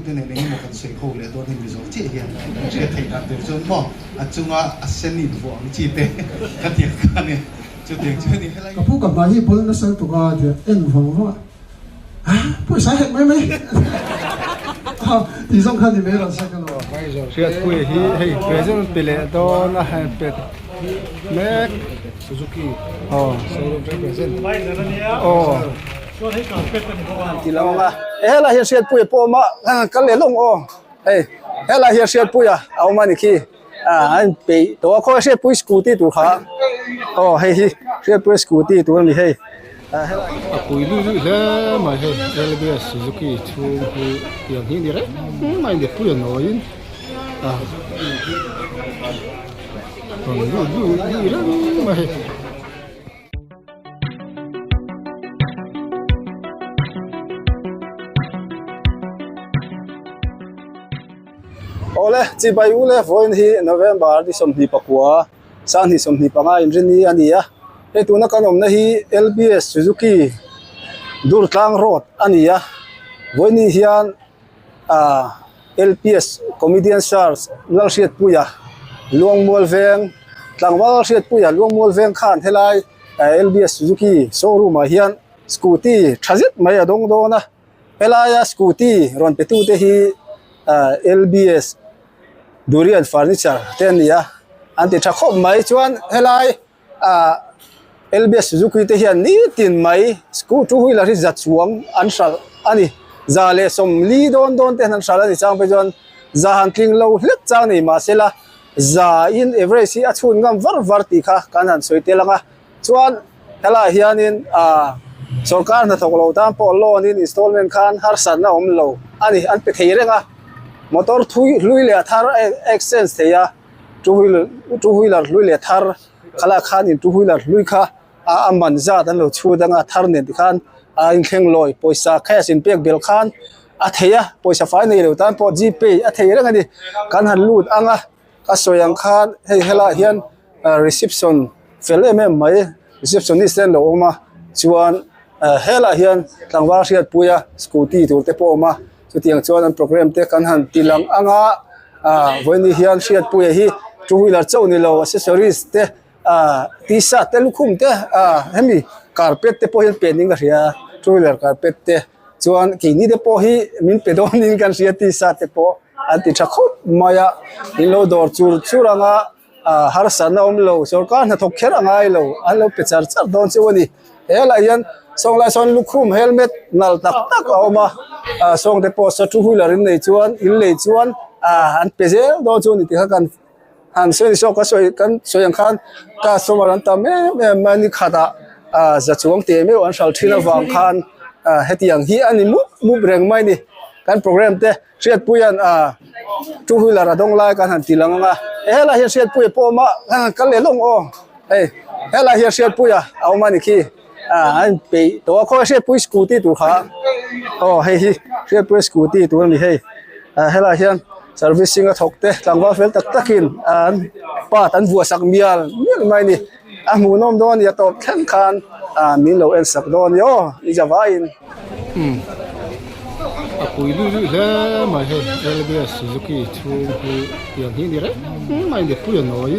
ตัวเนี่ยนี่มันกันสวยโคเลยตัวที่มีสองจีเฮียเชื่อไทยนะเดี๋ยวจนบอกจุงว่าเส้นนิดหวงจีเต้กันเดียกันเนี่ยจุดเดียจุดนี้ให้ไรก็พูดกับนายที่พูดนั่นสักตัวเดียวฟังว่าผู้สาเหตุไม่ที่สำคัญที่ไม่เราสักกันหรอกเชื่อคุยให้เพื่อนเป็นเลยตัวนะเป็นแม็กซูซูกิใส่ลงไปเป็นเส้นที่เราว่าละเฮียเสียดปุยโปมากันเลยลงละเฮียเสียดปุยเอามานี่ขี้ไปตัวเขาเสียดปุยสกูตี้ตัวขาให้เสียดปุยสกูตี้ตัวนี้ให้ปุยลุยเลยมาให้เบสซูซูกิชูอย่างนี้ดีเลยไม่เด็ดปุยน้อยลุยเลยมาให้โอ้เลยจีบอยู่เลยวันที่โนเวมเบอร์ที่สมนิปกัวสันที่สมนิปง่ายอินนี่อันนี้ตัวนักการเมืองที่ LBS Suzuki ดูร์ทางรถอันนี้วันนี้เฮียนLPS Comedian Stars ลังเสียดปุยลวงมัวเวงหลังว่าลังเสียดปุยลวงมัวเวงขันเท่าไร LBS Suzuki โชว์รูมเฮียนสกูตี้ชัดไม่ยดงโดนะเวลาสกูตี้รอนไปตู้ที่ LBS Durian Furniture เท่านี้อันที่ชักขบไม่ชวนเท่าไร LBS Suzuki ที่เฮียนนี่ตินไม่สกูจูฮิลาริจัดสวงอันสัลอันนี้ซาเลสมลีโดนเต้นอันสัลอันนี้จังไปจนซาฮันคิงเราเล็กจังนี่มาเสละซาอินเอเวอร์ซีอัดชุนกันวาร์ติค่ะกันนั้นสวยเตลังชวนเฮล่าเฮียนินสงการนัทกเราตามพอลนินอินสตอลเมนต์คันฮาร์สันนะอมเราอันนี้อันเป็นเฮียร์มอเตอร์ทุยลุยเลียทาร์เอ็กเซนส์เฮียทูวิลล์ลุยเลียทาร์ขลักขันอินทูวิลล์ลุยค่ะมันจะดันเราชูดังทาร์เน็ตขันอินเข่งลอยปอยสักแค่สินเปียกเบลขันเฮียปอยสักไฟในเราตามพอจีเปย์เฮียร์กันดิกันหันลูดก็สวยยังขันเฮล่าเฮียนreception เฟลเมมไม่ receptionist เดินลงมาชวนเฮล่าเฮียนหลังว่าเสียดปุยสกูตี้ตัวเตปอมาสุดที่ชวนโปรแกรมเตกันหันตีหลังวันนี้เฮียนเสียดปุยฮีจูวิลล์เจ้านี่เรา accessories เตทีสัตเตลุคุมเตเฮมีคาร์เปตเตปอฮีเป็นนิ่งกันเสียจูวิลล์คาร์เปตเตชวนกินนี่เตปอฮีมินเปดอนิ่งกันเสียทีสัตเตปออันที่ชักขบมายาอินโลดอร์จูรังฮาร์สันนะอมโลสกการนัทกเขรังไงโลอันโลเปิดจัดโดนเชวันนี้เฮล่ายันส่งลายส่งลูกคุมเฮลเมตนัลตักเอามาส่งเดปอสจูฮิลารินในชวนอินเลยชวนอันเปเซลโดนชวนนี่ที่กันอันส่วนที่สองก็สวยกันสวยอย่างขันก็สมัยนั้นตามมันนี่ขาดจะช่วงเตะไม่วันเสาร์ที่เราฟังขันเฮติอย่างที่อันนี้มุบแรงไม่นี่การโปรแกรมเตะเชียดปุยันจูฮิลาระดงไล่กันหันตีหลังเฮล่าเฮียเชียดปุยโปมากันเลยลงเฮล่าเฮียเชียดปุยเอามานี่ขี้อันไปตัวเขาเชียดปุยสกูตี้ตัวขาเฮ้ยเชียดปุยสกูตี้ตัวนี้เฮล่าเฮียนservicing ก็ถกเตะหลังว่าเฟลตักกินป้าตันวัวสักเมียลไม่นี่หมูน้อมโดนอย่าตบแข่งขันมีเราเอ็นสักโดนโย่อีจะว่าอินปุยลุยเลยมาให้ LBS Suzuki ชูอย่างนี้ดีเลยไม่เด็ดปุยน้อย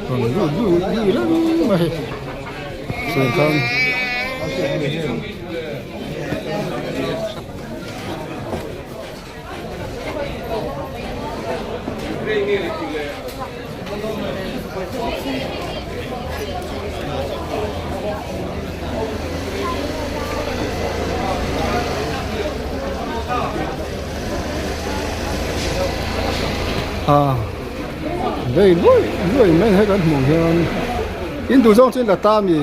ลุยเลยมาให้ส่วนกันด้วยไม่ให้กันห่วงเฮียนอินดูซ่องเช่นละตามี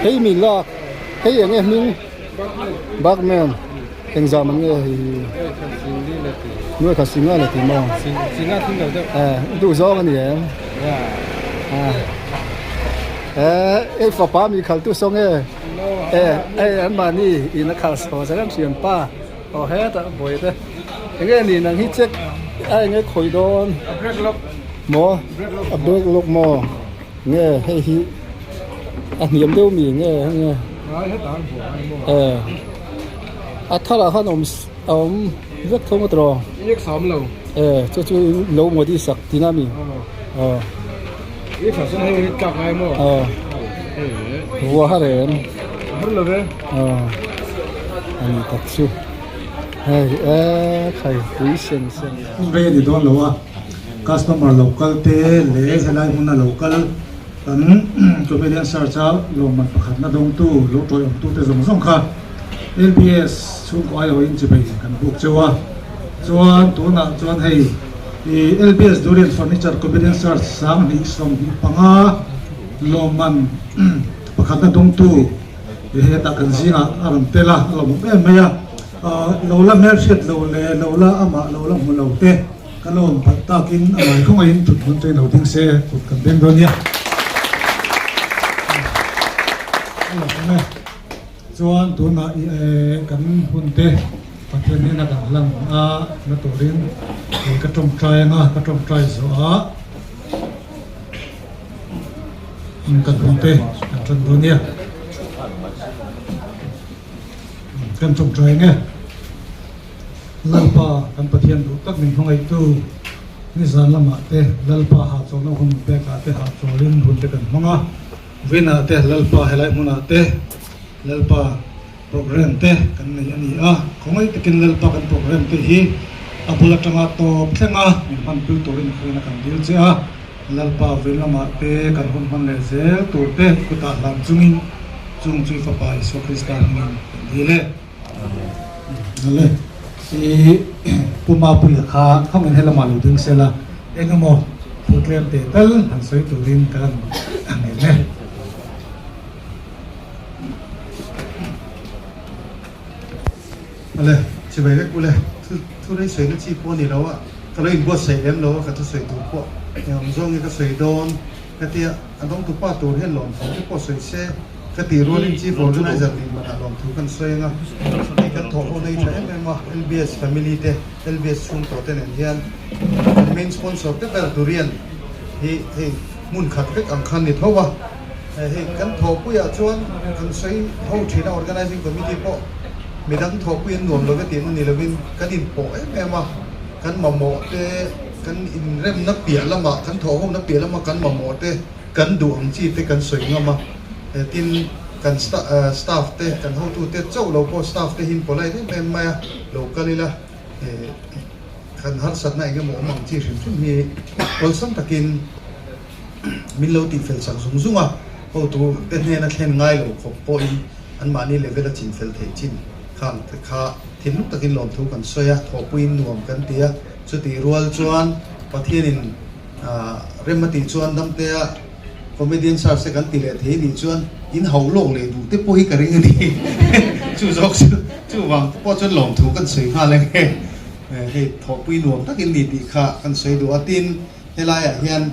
ให้มีลากให้อย่างเงี้ยมิงบักแมนเอ็งจามันเงี้ยด้วยขัดสิงห์อะไรที่มองสิงห์ที่เราได้ดูซ่องกันเนี่ยไอ้ฝาป้ามีขัดตู้ซ่องไอ้อันมานี่อินนักข่าวสอสังเสียงป้าเฮ้แต่บ่อยแต่อย่างเงี้ยนี่นางฮิเจ็กไอ้เงี้ยข่อยโดนหมอเบิกลกหมอเงี้ยให้ฮิอันเหนียมเดียวมีเงี้ย à thà là hắn ông rất thông cái trò Nhất xóm lầu. cho lâu một đi sạc tí nam Nhất xóm sân hay chọc ai mà. vua hát đấy Rất là đấy. anh thật sự hay khai quý sen về thì đó là customer local te le helai huna local kan convenience search lo man pakhat na dong tu lo toy om tu te zong zong kha LBS chung ko ai hoin chi bai kan buk chewa chuan tu na chuan hei LBS Durian Furniture Convenience Search sang ni som hi panga lo man pakhat na dong tu he ta kan zinga aram tela lo mu em maya lo la mer shet lo le lo la ama lo la mu lo te kalom patakin amai không ai tut mun te lo ding se kut kan deng donia chuan tu na kan hun te pathian ni na kan lang na turin ka trom try nga ka trom try zo kan hun te kan tron donia kan trom try nga lalpa kan pathian du tak min hongai tu ni zan lama te lalpa ha chaw na hum pe ka te ha chawlin hun te kan manga vina te lalpa helai muna te lalpa program te kan nei ani khongai takin lalpa kan program te hi apula tanga to thenga min man pil torin khona kan dil che lalpa velama te kan hun man le zel tur te kuta lam chungin chung chui fa pa iso kristan min dile ale puma pula kha không nên làm mặn đứng xe là em mo program te tal han soi turin kan ane ne ale chỉ vậy đấy ule thu đấy sấy nó chỉ po này đâu á cái đấy bớt sấy em đâu cái thu sấy tụ po nhưng giống cái sấy đòn cái tia anh đông tụ po tụ hết lỏng phong cái po sấy xe cái tia rồi linh chỉ phong cái này giật đi mà lỏng thu kan sấy nga cái thọ hôm nay thấy em mà LBS family te LBS chung tổ tên này hiền main sponsor cái là Durian thì muốn khắc cái ăn khăn thì thôi à thì kan thọ bây giờ chuan kan sấy hậu chỉ là organizing committee po mình đang thọ quyên nguồn rồi cái tiền này là bên cái tiền bỏ em mà cái mà mỏ cái in rem nắp bìa lắm mà cái thọ không nắp bìa lắm mà cái mà mỏ cái đủ anh chị cái sợi ngâm mà tin cái staff cái hậu tu châu lâu po staff hin bỏ lại em mà lâu cái là cái hết sát này cái mỏ mỏng chỉ sử mi còn sống takin mình lâu thì phải sản xuất dung hậu tu cái này là khen ngay lâu không po anh mà đi level là chín phải thấy chín khang te kha thin lúc takin lom thu kan soya thopuin nuam kan tia chuti rual chuan pathianin remati chuan damte comedian sar se kan tile the ni chuan in hau lok le du te pohi ka ring ani chu jok chu wang po chuan lom thu kan soi ha le he thopuin nuam takin ni ti kha kan soi du atin helai hian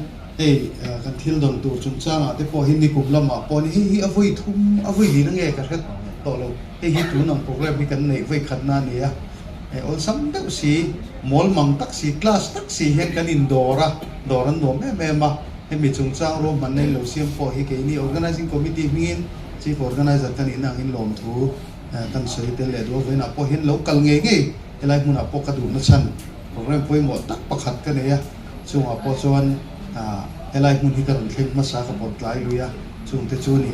kan thil dong tur chung changa te po hin ni kum lama po ni hi avoi thum avoi ni na nge ka khat to lo hi tu nang program hi kan nei vai khat na ni ol sam deuh si mol mang tak si class tak si hen kan in doran no me ma he mi chung chang ro man nei lo siam po hi ke ni organizing committee mingin chief organizer kan in ang in lom thu kan soi te le do ve na po hin local nge elai mun a po ka du na chan program poi mo tak pakhat ka ne chung a po chuan elai mun hi kan thleng ma sa ka pot lai luya chung te chu ni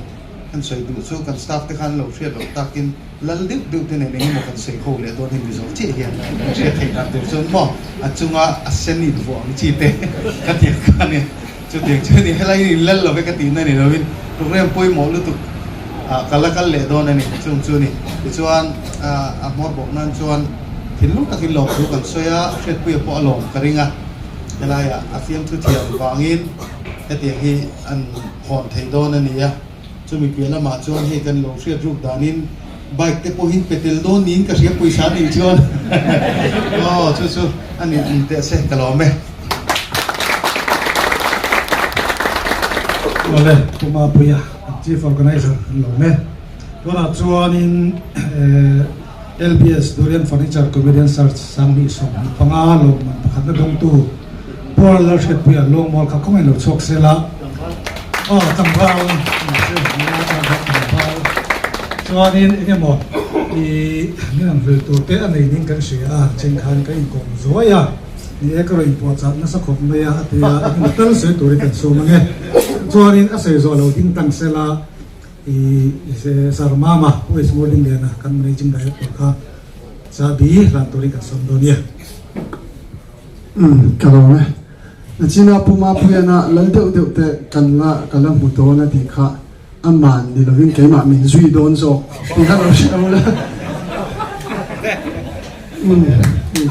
kan soi du chu kan staff te khan lo hriat lo takin lal deuh te nei mo kan sei kho le don hin result che hian che thei na te chon mo a chunga a sen in vo ang chi te ka ti ka ne chu te chu ni helai ni lal lo ka ti na ni lovin program poi mo lu tu kala kal le don ani chung chu ni chuan a mor bok nan chuan thin lu takin lo chu kan soya hriat pui po alom ka ringa helai a fiam thu thiam wangin te ti hi an hon thei don ani ya chu mi pia lama chuan he kan lo hriat ruk danin bike te po hin petel don nin ka hriat pui sa ni chuan chu ani te se kalome ole puma puya chief organizer lo me tora chuan in LBS Durian Furniture Convenience Search sang ni som panga lo man pakhat na dong tu por la shet puya long mol kha khong lo chok sela tang phao chuan in enge mo นี่นั่นคือตัวเตะอันนี้นิ่งกันเสียเชิงคันก็อีกกงสวยอ่ะนี่ก็เลยปวดจัดนักสักคนไม่อ่ะแต่ตั้งเสียตัวนี้กันสูงไงส่วนนี้อาศัยส่วนเราทิ้งตั้งเสละเสสารมาผู้สมุนลิงเดียนะกันไม่จริงได้ตัวข้าซาบีหลังตัวนี้กันสมดุลเนี่ยกันแล้วไหมจีน่าพูมาพูดนะแล้วเดี๋ยวแต่กันละหมู่ตัวนะที่ข้าอันมันนี่เราเห็นแกมามินซุยโดนโซ่ที่ข้าเราเชื่อเลย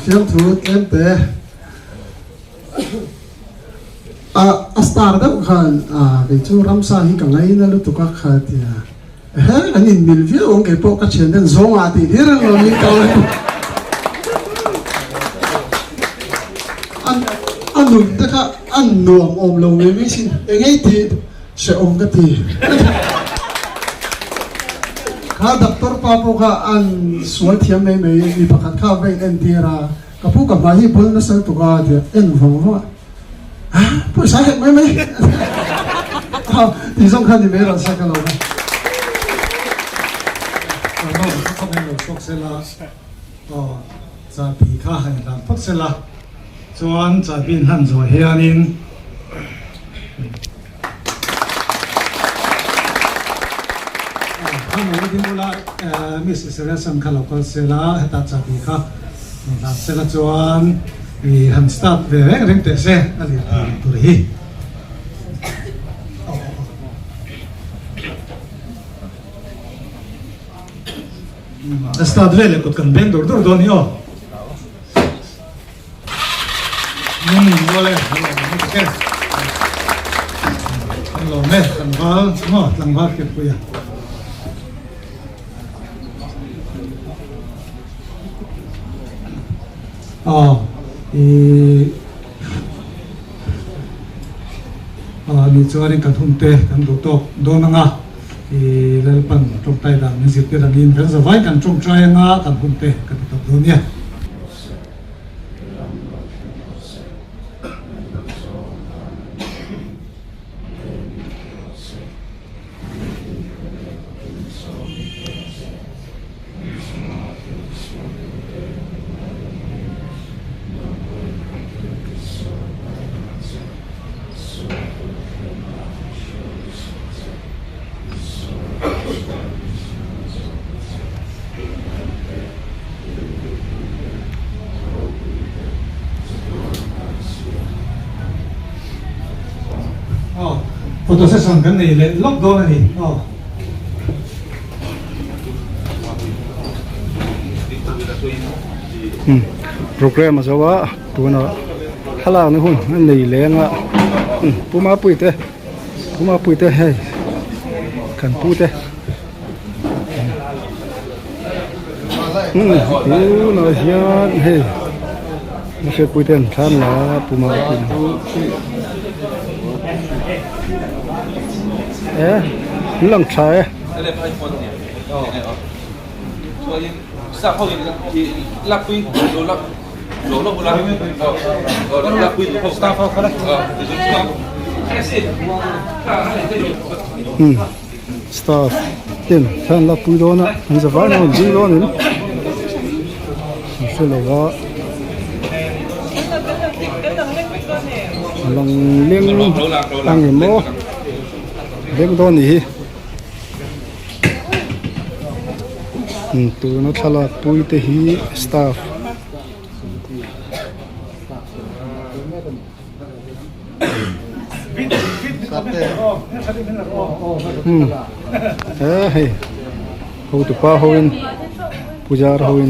เชื่อถือเต็มเตะสตาร์ดับกันไปจูรัมซาฮิกังไงนั่นลูกตุกขัดที่เฮ้ยอันนี้มิลวิลองค์เก็บพวกกัจเชนเดนโซ่อาทิตย์ที่เรามีกันอันนู้นแต่ก็อันนวมอมลงไม่สิเองไอ้ที่เชื่ออมกันที่ข้าดับตัวป้าพวกอันสวยเทียมไม่มีประคัตข้าวไปเอ็นทีรากับพวกกับมาที่บนนั้นสักตัวเดียวเอ็นฟังว่าผู้ชายเห็นไหมที่สำคัญที่ไม่รู้สักกันเลยเราเขาไม่รู้พวกเสละก็จะปีข้าให้เราพวกเสละส่วนจะเป็นหันสวยเฮียนินข้าหนูที่มูลมิสเซเลสันข้าเราก็เสละให้ตัดจะปีข้าเราเสละส่วนหันสตาร์ทเวรเร่งเตะเสอะไรตัวนี้สตาร์ทเวรเลยก็กันเบนดูดูนี่อ๋อboleh oke kalau meh tanggal gitu ya ni cuarin kan hunte kan dotok donanga lalpan trong tay dan ni sip dan in kan zawai kan trong trai nga kan hunte kan dotok donia foto session kan ni le lockdown ni program azawa tuna hala ni hun nei lenga puma puite hey kan pute na hian hey na se puiten than la puma lăng trái sao không thì lắp quy đồ lắp lắp quy không sao không đấy staff tiền than lắp quy đó nè anh sẽ phải nói gì đó nữa sẽ là đó lăng liêng tăng cái mỏ liêng đó nhỉ tụi nó thay là bùi tê hi staff hey hầu tụi pa hầu pujar hầu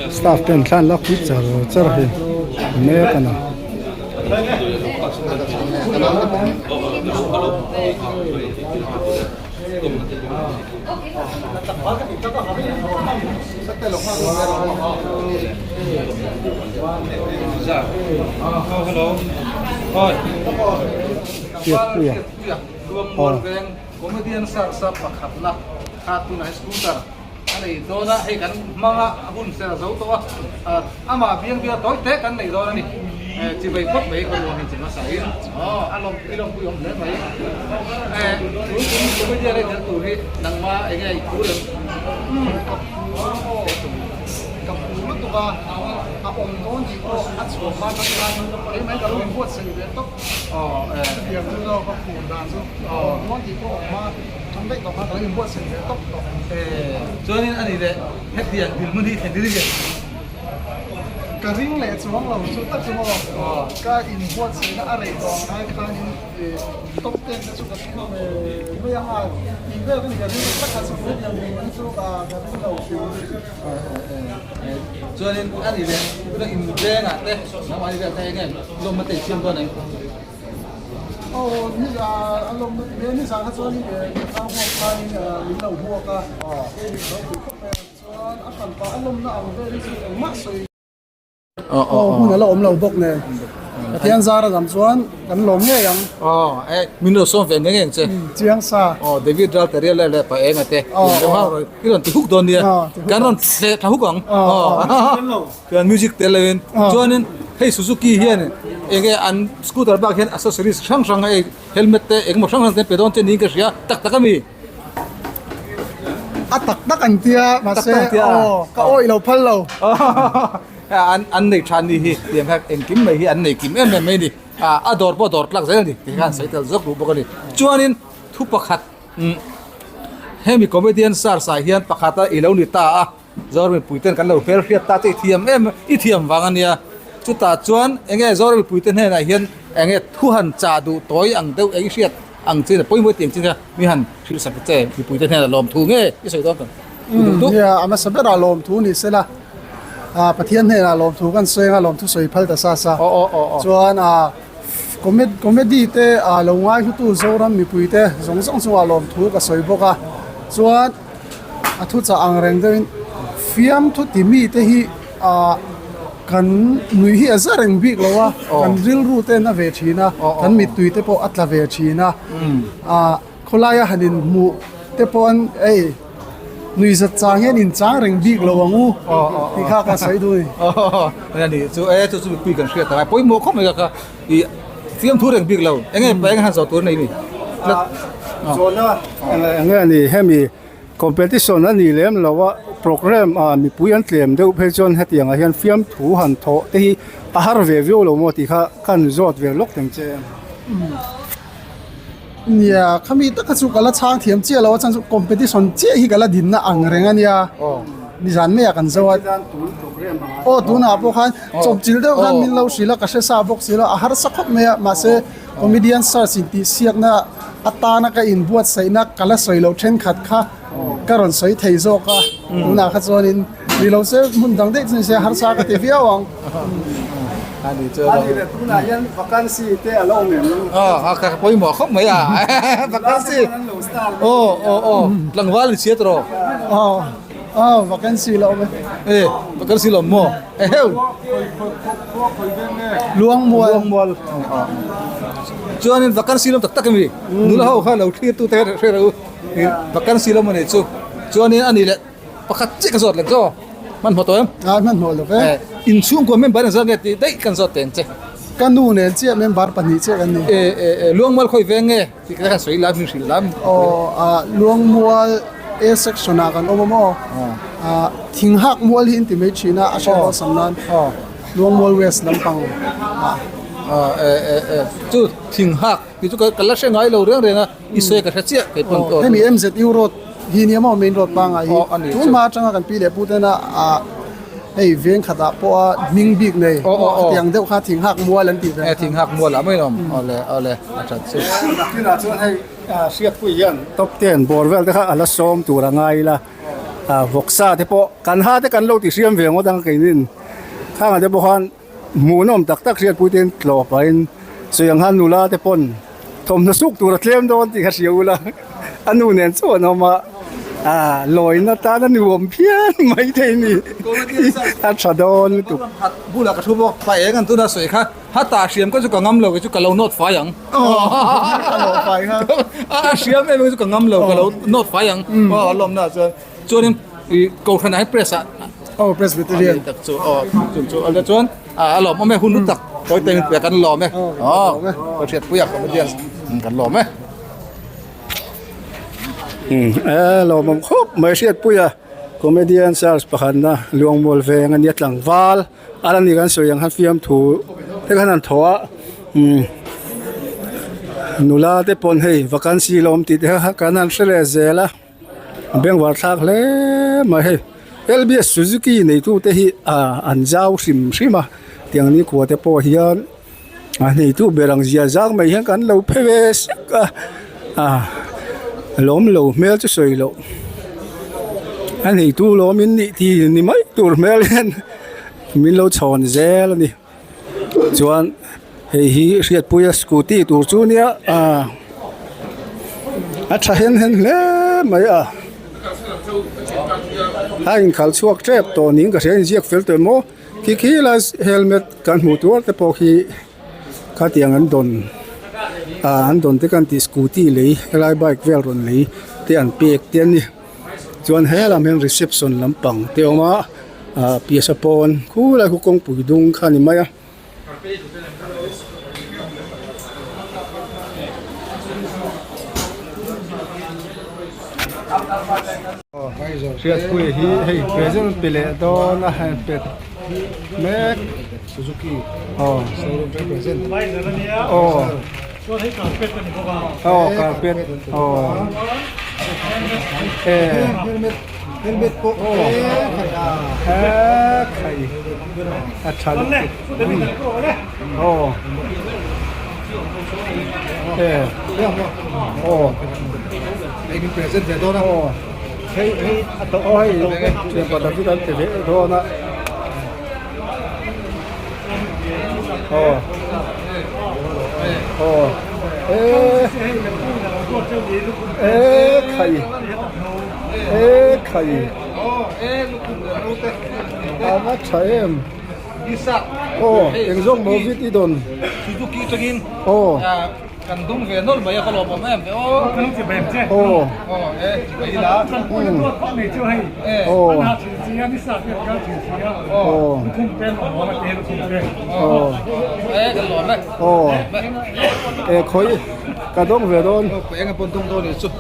staff ten khan la khut char he me kana hello thôi Iya. Mol veng comedian sa pakhat na khatun high school tar ani dona he kan manga abun se zo to ama biang bia toy te kan nei dona ni chỉ về cốt về con đường thì chỉ nó xảy anh long cái long cũng để vậy bây giờ đây là tụi đi đằng ma cái này cũ đượcกับลูกตัวองค์โน้นที่ก็อัดสวมมาตั้งนานไอ้แม่ก็รู้พวดสิ่งเดียวต้องเดี๋ยวเราก็ผูกดานซึ่งโน้นที่ก็ออกมาทำได้ต่อมาก็รู้พวดสิ่งเดียวต้องส่วนนี้อันนี้เลยเฮ็ดเดียนบิลมันที่เห็นได้ยังกระริ่งเลยช่วงเราชุดตั้งช่วงก็อินพวดสิ่งอะไรต่อให้ข้างนี้ต้องเต้นชุดกับที่ไม่ยังอ่ะอีกเรื่องนึงก็คือตั้งแต่สุดท้ายยังมีมันชุดกับกระริ่งเราชิวcho nên ăn gì đấy nó in đen à đây nó ngoài việc thay cái lông mà tẩy xiêm con này như là ăn lông nếu như sáng hát cho đi để tao học khai mình đầu mua cả nó cũng không phải cho ăn phần có ăn lông nào về đi mắc rồi hôm nay là ôm lầu bốc này thiên gia là làm chuanกันลงเนี่ยยังmình được xong về những cái gì เจียงซา David ra tới đây là phải em thế đúng không cái lần từ hút đồn đi cái lần sẽ tháo hút bằng cái music tới lên cho nên hay Suzuki hiện cái anh scooter bác hiện accessories sang sang cái helmet cái một sang sang cái pedon trên đi cái gì tắc tắc cái gìตักอันเตียมาเซ่ก็โอ้ยเราพันเรา anh này chăn đi hi điểm khác em kiếm mày hi anh này kiếm em mày đi ador po ador lắc rồi đi thì kan sai tel zok bu bakali chuan in thu pakhat hemi comedian sar sai hian pakhata ilo ni ta zor mi puiten kan lo fer fiat ta te thiam em I thiam wangania chu ta chuan enge zor mi puiten he na hian enge thu han cha du toy ang deuh eng riat ang chin poi mo tiang chin mi han thil sa che mi puiten he lom thu nge I soi don kanเนี่ยอามาสเปราลมทูนี่เสละประเทศเนี่ยลมทูกันสวยงามลมทูสวยพัลตาซาซาจวนคอมเมดี้เตลงง่ายคือตู้โซรัมมีปุยเตสงสังสัวลมทูก็สวยบกะจวนทุจะอังเร่งเดินฟิล์มทุติมีเตฮีกันนุยฮีอาซาเร่งบิกแล้ววะกันริลรูเตน่าเวทีนะกันมีตุยเตปออัตลาเวทีนะคนลายหันินมูเตปอนนุยจะจ้างเงินจ้างเร่งบิกระวังที่ข้าก็ใส่ด้วยนั่นนี่จู่จู่คุยกันเสียแต่ปอยโมเข้ามาก็เตรียมทุเร่งบิกเราเอ็งไปหันสอตัวไหนนี่โซนนะเงี้ยนี่ให้มี competition นั่นนี่เลยเราว่าโปรแกรมมีผู้ยันเตรียมเดี๋ยวเพจอนให้ที่อย่างเงี้ยฟิล์มถูหันโถที่อาหารเววิวเราโมติค่ะกันจอดเวลล็อกถึงเจเนี่ยเขามีตั้งสุกละช้างเทียมเจ้าแล้วจังสุกคอมเพติชันเจ้าที่กละดินน่ะอังเรงอันเนี่ยดิฉันไม่อยากกันสวัสดิ์ตูน่ะพวกเขาจบจิลเดียวกันมินเราสิละก็เสียสาบกสิละอาหารสักคำเนี่ยมาเสียคอมเมดี้สตาร์สินติเสียกนะอัตานักอินบวชใส่นักกละใส่เราเทนขัดค่ะการใส่ไทยโซกะตูน่ะขัดโซนินมีเราเสียมุนดังเด็กเสียหารสักเทียวังอันนี้ตูน่ะยันวัคซีนเตะลงเนี่ยครับปอยหมอเขาไม่วัคซีนหลังวันเสียตรวัคซีนเราไหมวัคซีนเราหมอลวงมวลจวนนี้วัคซีนเราตักมีนู่นเขาเราที่ตู้เตะเราวัคซีนเรามันเนี่ยจวนนี้อันนี้แหละประคัตจิกสอดเลยจ้ามันพอตัวมันพอแล้วอินช่วงกว่าไม่บาร์สังเกตได้กันสอดเต็นเจกันนู่นเนี่ยเจ้าไม่บาร์ปันนี่เจ้ากันนี่ลวงมัวค่อยเวงไงที่ก็สวยล้ำมีสีล้ำลวงมัวsection กันโอ้โมทิ้งหักมัวหินที่ไม่ชีนะอาชีพสำนักลวงมัวเวสลำปังจุดทิ้งหักที่จุดกันละเชงไงเราเรื่องเลยนะอิสเอกชัดเจนให้ปนให้มี MZ ยูโรฮีเนี่ยมันเป็นรถบางไอ้ทุนมาจังกันปีเดียวพูดนะไอ้เวียงขัดปอมิงบิกเลยอย่างเดียวข้าทิ้งหักมัวลันติทิ้งหักมัวละไม่ลมเอาเลยอาจารย์สุดที่น่าชวนให้เสียผู้ยันตบเตียนบอลเวลที่ข้าอัลซ้อมตัวละไงล่ะวกซาที่ปอกันหาที่กันโลติเสียมเวียงว่าดังกินข้างอาจจะบอกว่าหมูน้อมตักเสียผู้เตียนหล่อไปเสียงฮันนูลาที่ปนทมนสุกตัวละเทียมโดนที่ข้าเสียวละอันนู้นเนี่ยส่วนเอามา ลอยนะตานั่นรวมเพี้ยนไม่ได้นี่อัศดรตุก บุหลักกระทุบบอกไปเองกันตัวน่าสวยค่ะถ้าตาเสียมก็จะกังงำเราก็จะกับเราโนดไฟอย่าง ไฟครับ เสียมเองก็จะกังงำเรากับเราโนดไฟอย่างว่าลมน่าจะจวนนี้กูขนาดเพรสอะ โอ้ Presbyterian ตักจูจูอะไรจวนหล่อไม่คุณรู้จักตัวเต็มเปียกันหล่อไหมประเทศผู้อยากกับเดียนกันหล่อไหม เรามองครบไม่เสียดปุยอะคอมเมดี้อันซาร์สปะคันนะลวงมอลเวงอันยัดหลังวาลอะไรนี่กันสวยอย่างฮันฟิมถูแต่ขนาดถัวนุลาเตปนให้วัคซีนลมติดฮะกันนั่นเสลเซละเบงวัดทักเลยมาให้LBS Suzuki ในตู้เตหิอันเจ้าสิมาเตียงนี้ขวดเตปอเฮียนในตู้เบรังเจียจากไม่เห็นกันเราเพเวสล้มโลเมลจะสวยโลอันนี้ตู้ล้มินนี่ที่นี่ไม่ตู้เมลเห็นมินโลชอนเซลนี่จวนเฮ้ยเสียดปุยสกูตี้ตู้จูเนี่ยอัศเห็นเลยไม่ให้ขัลชวกเจ็บตัวนี้ก็เสียงเสียงฟิลเตอร์โมขี้ลาเฮลเมตกันหูตัวแต่พอขี้ข้าเตียงอันดนที่กันที่สกูตี้เลยไล่ไบค์เวลรอนเลยที่อันเปียกเตียนนี่จวนเฮลาเมนรีเซพชันลำปังเตียวมาเปียสปอนคู่อะไรคู่กงปุ๋ยดุงข้านี่ไม่เสียคุยให้เพรสเซนต์เปลี่ยนตัวนะให้เป็นแม็กซูซูกิโซลูเพรสเซนต์ช่วยให้การเป็ดเป็นพวกเราการเป็ดเฮลเมตโปไข่อัดชันไอ้เพรสเซนต์เดี๋ยวตัวนะเฮ้ยตัวเดี๋ยวก่อนที่เราจะเห็นตัวนะไข่มาใช้เอ็มเอ็งส่งโมวิดอีดอน ซูซูกิตัวนี้กันดุ้งเวนนไม่เขาหลอกผมแม่กันจะแบบเจ้ไปละนี่ช่วยปัญหาชื่อเสียงนี่สักเรื่องการชื่อเสียงคุ้มเป็นหมอมาเทคุ้มเป็นกันหลอนไหมคอยกระดงเวดอนไปกันปนตรงตัวนี่สุด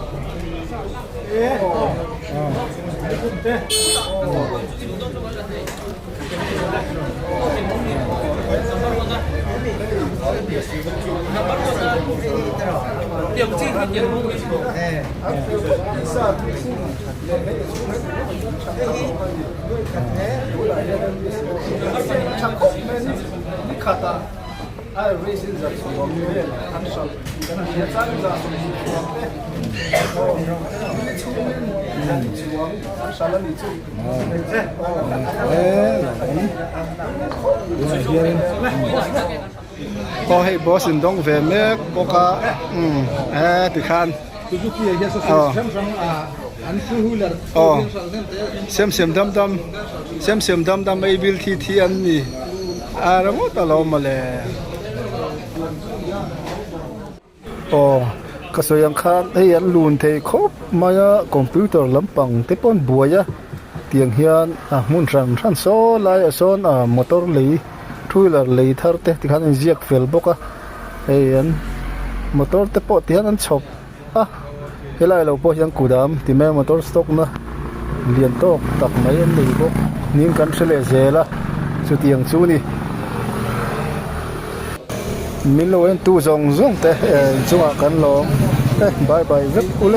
เดี๋ยวจริงเดี๋ยวพอให้บอสดงเวเมกบอกว่าติคันซูซูกิเฮียสุดอันซูฮูเลอร์เสียมดำไอ้บิลที่อันนี้เราหมดตลอดมาเลยก็ส่วนข้างให้อันลูนเทคบมายาคอมพิวเตอร์ลำปังเทปอนบัวยะเตียงเฮียนมุนรันโซไลโซนมอเตอร์ลีทูวิลเลอร์ลีทาร์เตที่ขันเจียกเฟลบกะเฮียนมอเตอร์เทปอที่อันชอบเฮลัยเราพอยังกูดามที่แม่มอเตอร์สต็อกนะเลียนโตตักไม่ยันลีบกนิ่งกันเฉลยเจละสุดเตียงซูนี่มิโลเอ็นตู้ซองแต่จังหวะกันลองบายเว็บอุเล